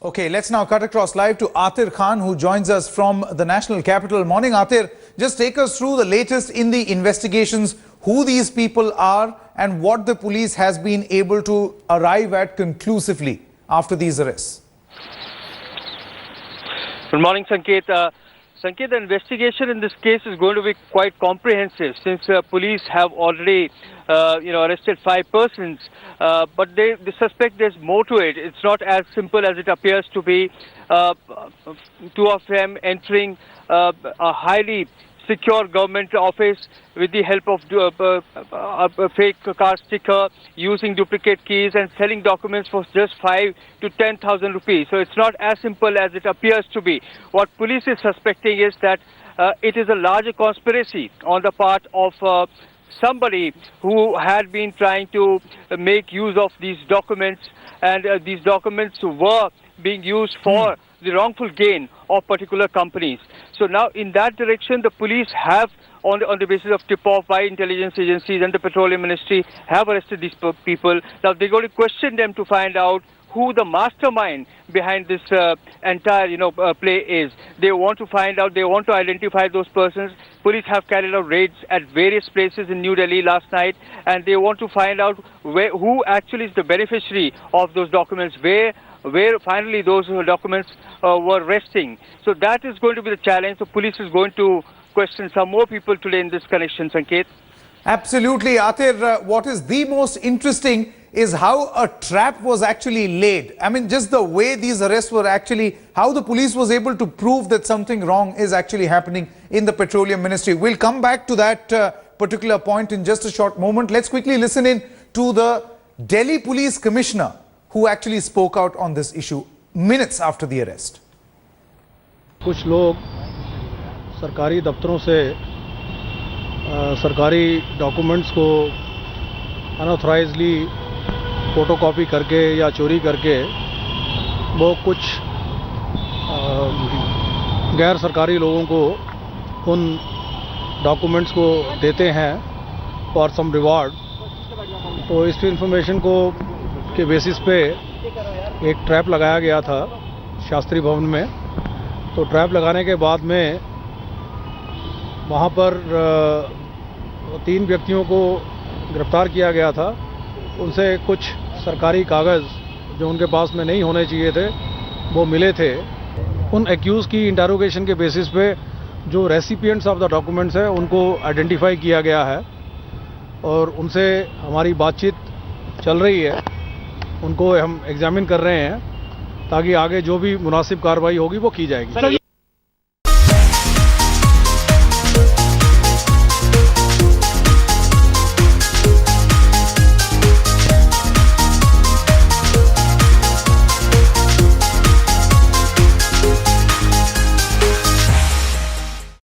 Okay, let's now cut across live to Atir Khan, who joins us from the national capital. Morning, Atir. Just take us through the latest in the investigations, who these people are and what the police has been able to arrive at conclusively after these arrests. Good morning, Sanket. Sanket, the investigation in this case is going to be quite comprehensive since police have already arrested 5 persons, but they suspect there's more to it. It's not as simple as it appears to be. 2 of them entering a highly secure government office with the help of a fake car sticker, using duplicate keys and selling documents for just 5 to 10,000 rupees. So it's not as simple as it appears to be. What police is suspecting is that it is a larger conspiracy on the part of somebody who had been trying to make use of these documents, and these documents were being used for the wrongful gain of particular companies. So now in that direction, the police have, on the basis of tip-off by intelligence agencies and the Petroleum Ministry, have arrested these people. Now they're going to question them to find out who the mastermind behind this entire play is. They want to find out, they want to identify those persons. Police have carried out raids at various places in New Delhi last night, and they want to find out who actually is the beneficiary of those documents, where finally those documents were resting. So that is going to be the challenge. So police is going to question some more people today in this connection, Sanket. Absolutely, Atir. What is the most interesting is how a trap was actually laid. I mean, just the way these arrests were actually, how the police was able to prove that something wrong is actually happening in the Petroleum Ministry. We'll come back to that particular point in just a short moment. Let's quickly listen in to the Delhi Police Commissioner, who actually spoke out on this issue minutes after the arrest. कुछ लोग सरकारी दफ्तरों से सरकारी documents को अनऑथराइजली photocopy करके या चोरी करके वो कुछ गैर सरकारी लोगों को उन डॉक्यूमेंट्स को देते हैं फॉर सम रिवार्ड। तो इस इंफॉर्मेशन के बेसिस पे एक ट्रैप लगाया गया था शास्त्री भवन में। तो ट्रैप लगाने के बाद में वहाँ पर 3 व्यक्तियों को गिरफ्तार किया गया था। उनसे कुछ सरकारी कागज़ जो उनके पास में नहीं होने चाहिए थे वो मिले थे। उन एक्यूज़ की इंटरोगेशन के बेसिस पे जो रेसिपिएंट्स ऑफ द डॉक्यूमेंट्स हैं उनको आइडेंटिफाई किया गया है और उनसे हमारी बातचीत चल रही है। उनको हम एग्जामिन कर रहे हैं ताकि आगे जो भी मुनासिब कार्रवाई होगी वो की जाएगी।